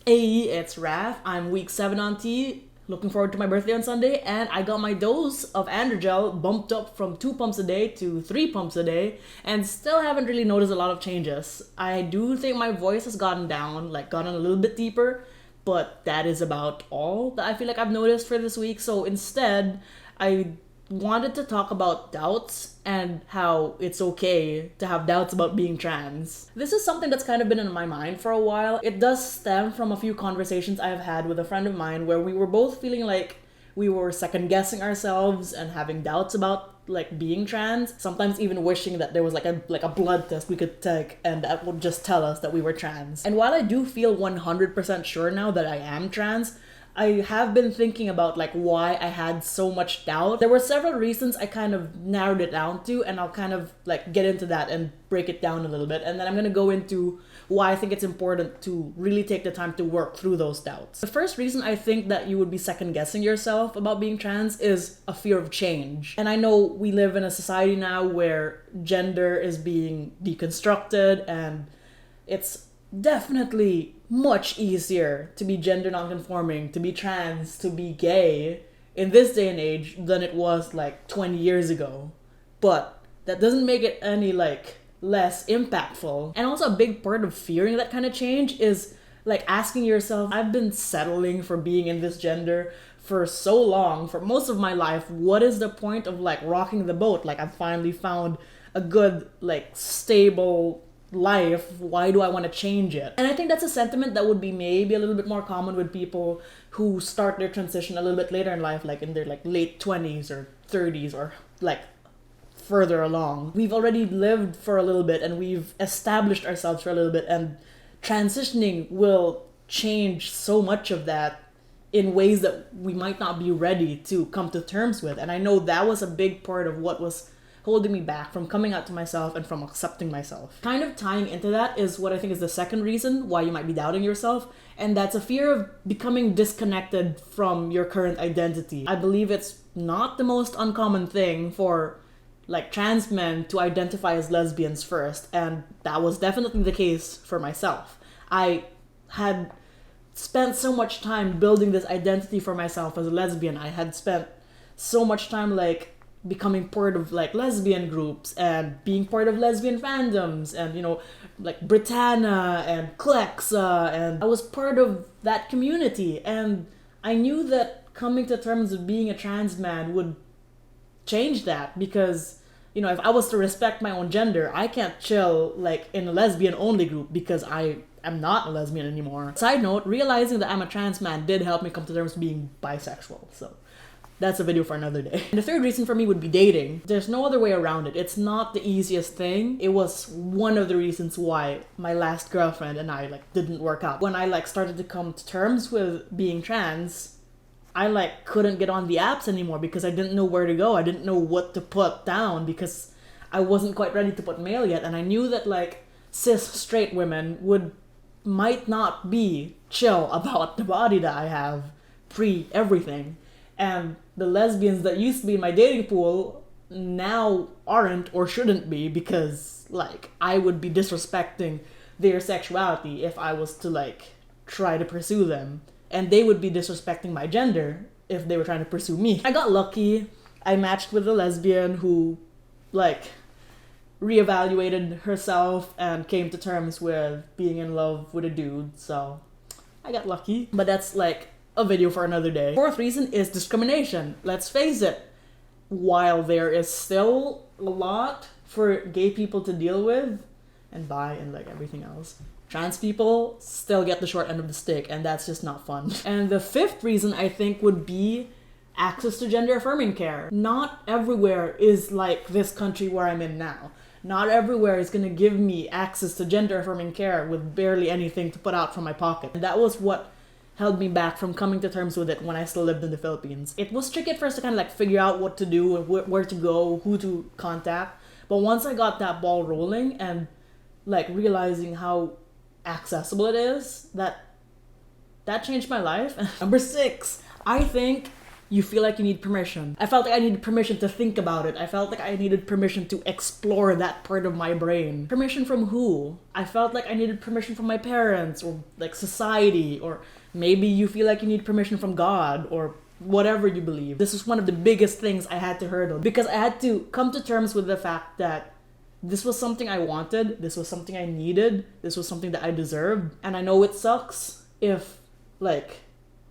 Hey, it's Raf. I'm week 7 on T. Looking forward to my birthday on Sunday, and I got my dose of androgel bumped up from 2 pumps a day to 3 pumps a day, and still haven't really noticed a lot of changes. I do think my voice has gotten down, like gotten a little bit deeper, but that is about all that I feel like I've noticed for this week. So instead, I wanted to talk about doubts and how it's okay to have doubts about being trans. This is something that's kind of been in my mind for a while. It does stem from a few conversations I've had with a friend of mine where we were both feeling like we were second guessing ourselves and having doubts about like being trans, sometimes even wishing that there was like a blood test we could take and that would just tell us that we were trans. And while I do feel 100% sure now that I am trans, I have been thinking about like why I had so much doubt. There were several reasons I kind of narrowed it down to, and I'll kind of like get into that and break it down a little bit. And then I'm gonna go into why I think it's important to really take the time to work through those doubts. The first reason I think that you would be second guessing yourself about being trans is a fear of change. And I know we live in a society now where gender is being deconstructed, and it's definitely much easier to be gender nonconforming, to be trans, to be gay in this day and age than it was like 20 years ago. But that doesn't make it any like less impactful. And also a big part of fearing that kind of change is like asking yourself, I've been settling for being in this gender for so long, for most of my life. What is the point of like rocking the boat? Like I've finally found a good, like stable life. Why do I want to change it? And I think that's a sentiment that would be maybe a little bit more common with people who start their transition a little bit later in life, like in their like late 20s or 30s or like further along. We've already lived for a little bit and we've established ourselves for a little bit, and transitioning will change so much of that in ways that we might not be ready to come to terms with. And I know that was a big part of what was holding me back from coming out to myself and from accepting myself. Kind of tying into that is what I think is the second reason why you might be doubting yourself, and that's a fear of becoming disconnected from your current identity. I believe it's not the most uncommon thing for like trans men to identify as lesbians first, and that was definitely the case for myself. I had spent so much time building this identity for myself as a lesbian. I had spent so much time like becoming part of like lesbian groups and being part of lesbian fandoms and, you know, like Britannia and Clexa, and I was part of that community. And I knew that coming to terms with being a trans man would change that, because, you know, if I was to respect my own gender, I can't chill like in a lesbian only group because I am not a lesbian anymore. Side note, realizing that I'm a trans man did help me come to terms with being bisexual, so that's a video for another day. And the third reason for me would be dating. There's no other way around it. It's not the easiest thing. It was one of the reasons why my last girlfriend and I like didn't work out. When I like started to come to terms with being trans, I like couldn't get on the apps anymore because I didn't know where to go. I didn't know what to put down because I wasn't quite ready to put male yet. And I knew that like cis straight women might not be chill about the body that I have pre everything. And the lesbians that used to be in my dating pool now aren't or shouldn't be, because like I would be disrespecting their sexuality if I was to like try to pursue them, and they would be disrespecting my gender if they were trying to pursue me. I got lucky. I matched with a lesbian who like reevaluated herself and came to terms with being in love with a dude, so I got lucky. But that's like a video for another day. Fourth reason is discrimination. Let's face it, while there is still a lot for gay people to deal with, and bi and like everything else, trans people still get the short end of the stick, and that's just not fun. And the fifth reason I think would be access to gender-affirming care. Not everywhere is like this country where I'm in now. Not everywhere is gonna give me access to gender-affirming care with barely anything to put out from my pocket. And that was what held me back from coming to terms with it when I still lived in the Philippines. It was tricky at first to kind of like figure out what to do and where to go, who to contact. But once I got that ball rolling and like realizing how accessible it is, that changed my life. Number 6, I think you feel like you need permission. I felt like I needed permission to think about it. I felt like I needed permission to explore that part of my brain. Permission from who? I felt like I needed permission from my parents or like society, or maybe you feel like you need permission from God or whatever you believe. This was one of the biggest things I had to hurdle because I had to come to terms with the fact that this was something I wanted, this was something I needed, this was something that I deserved. And I know it sucks if like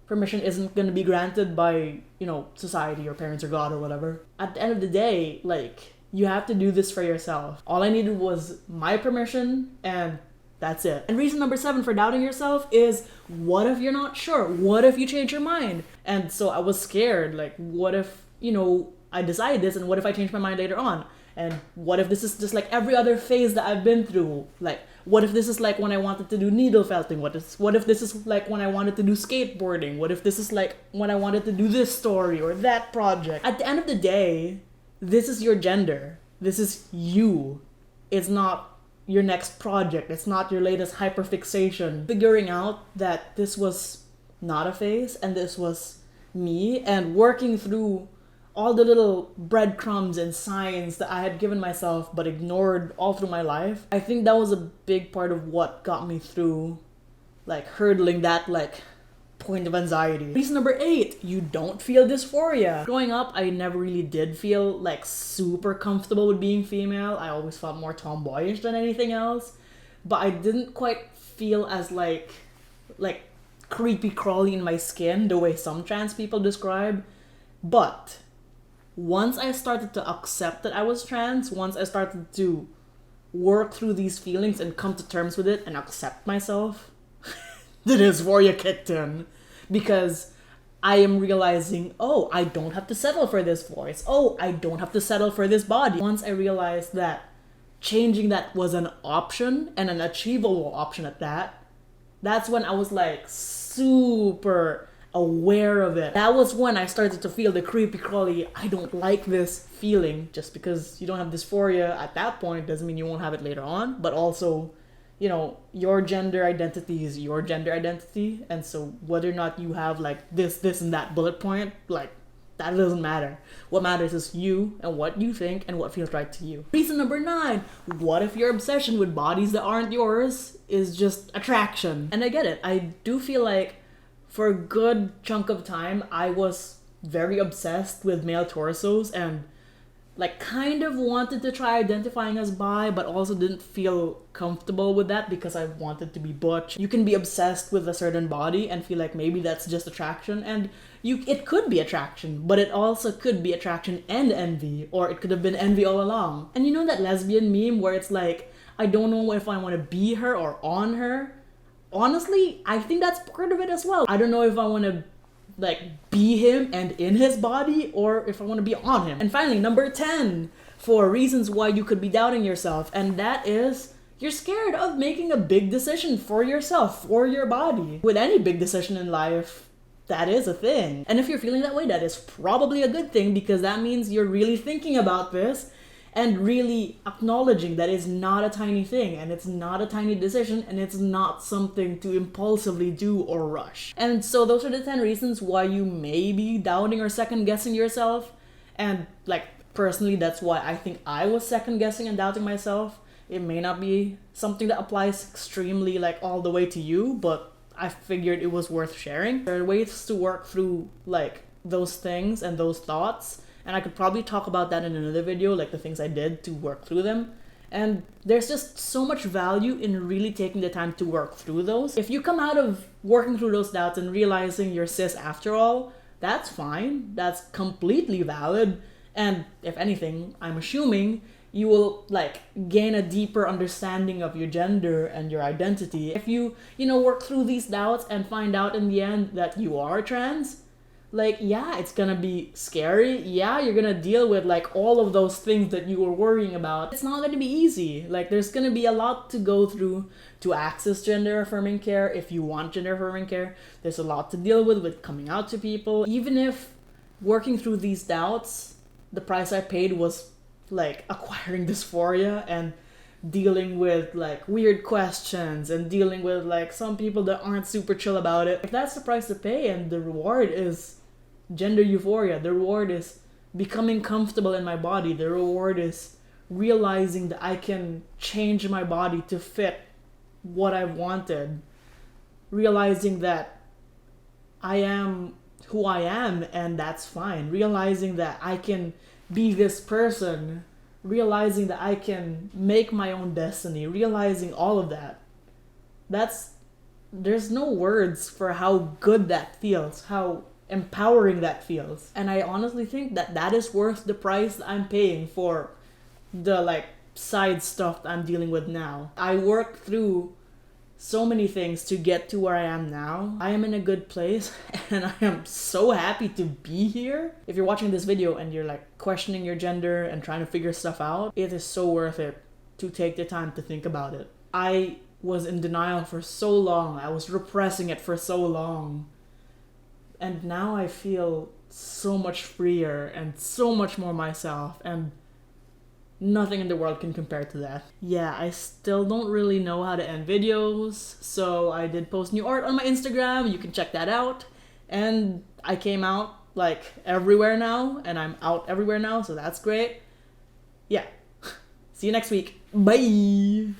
permission isn't going to be granted by, you know, society or parents or God or whatever. At the end of the day, like, you have to do this for yourself. All I needed was my permission, and that's it. And reason number 7 for doubting yourself is, what if you're not sure? What if you change your mind? And so I was scared, like, what if, you know, I decide this, and what if I change my mind later on? And what if this is just like every other phase that I've been through? Like, what if this is like when I wanted to do needle felting? What if this is like when I wanted to do skateboarding? What if this is like when I wanted to do this story or that project? At the end of the day, this is your gender. This is you. It's not your next project. It's not your latest hyperfixation. Figuring out that this was not a phase and this was me, and working through all the little breadcrumbs and signs that I had given myself but ignored all through my life. I think that was a big part of what got me through, like, hurdling that, like, point of anxiety. Reason number 8, you don't feel dysphoria. Growing up, I never really did feel, like, super comfortable with being female. I always felt more tomboyish than anything else. But I didn't quite feel as, like creepy crawly in my skin the way some trans people describe. But once I started to accept that I was trans, once I started to work through these feelings and come to terms with it and accept myself, the dysphoria kicked in. Because I am realizing, oh, I don't have to settle for this voice. Oh, I don't have to settle for this body. Once I realized that changing that was an option, and an achievable option at that, that's when I was like super aware of it. That was when I started to feel the creepy crawly, I don't like this feeling. Just because you don't have dysphoria at that point doesn't mean you won't have it later on. But also, you know, your gender identity is your gender identity. And so whether or not you have like this and that bullet point, like, that doesn't matter. What matters is you and what you think and what feels right to you. Reason number 9, what if your obsession with bodies that aren't yours is just attraction? And I get it. I do feel like for a good chunk of time, I was very obsessed with male torsos and like kind of wanted to try identifying as bi, but also didn't feel comfortable with that because I wanted to be butch. You can be obsessed with a certain body and feel like maybe that's just attraction, and it could be attraction, but it also could be attraction and envy, or it could have been envy all along. And you know that lesbian meme where it's like, I don't know if I want to be her or on her? Honestly, I think that's part of it as well. I don't know if I want to like be him and in his body, or if I want to be on him. And finally, number 10 for reasons why you could be doubting yourself, and that is you're scared of making a big decision for yourself, for your body. With any big decision in life, that is a thing. And if you're feeling that way, that is probably a good thing, because that means you're really thinking about this and really acknowledging that it's not a tiny thing, and it's not a tiny decision, and it's not something to impulsively do or rush. And so those are the 10 reasons why you may be doubting or second guessing yourself. And like, personally, that's why I think I was second guessing and doubting myself. It may not be something that applies extremely like all the way to you, but I figured it was worth sharing. There are ways to work through like those things and those thoughts, and I could probably talk about that in another video, like the things I did to work through them. And there's just so much value in really taking the time to work through those. If you come out of working through those doubts and realizing you're cis after all, that's fine. That's completely valid. And if anything, I'm assuming you will like gain a deeper understanding of your gender and your identity. If you work through these doubts and find out in the end that you are trans, like, yeah, it's gonna be scary. Yeah, you're gonna deal with like all of those things that you were worrying about. It's not gonna be easy. Like, there's gonna be a lot to go through to access gender-affirming care. If you want gender-affirming care, there's a lot to deal with coming out to people. Even if working through these doubts, the price I paid was like acquiring dysphoria and dealing with like weird questions and dealing with like some people that aren't super chill about it. If that's the price to pay and the reward is gender euphoria. The reward is becoming comfortable in my body. The reward is realizing that I can change my body to fit what I wanted. Realizing that I am who I am and that's fine. Realizing that I can be this person. Realizing that I can make my own destiny. Realizing all of that. There's no words for how good that feels, how empowering that feels. And I honestly think that that is worth the price that I'm paying for the like side stuff that I'm dealing with now. I worked through so many things to get to where I am now. I am in a good place and I am so happy to be here. If you're watching this video and you're like questioning your gender and trying to figure stuff out, it is so worth it to take the time to think about it. I was in denial for so long. I was repressing it for so long. And now I feel so much freer and so much more myself, and nothing in the world can compare to that. Yeah, I still don't really know how to end videos, so I did post new art on my Instagram. You can check that out. And I came out like everywhere now, and I'm out everywhere now, so that's great. Yeah. See you next week. Bye!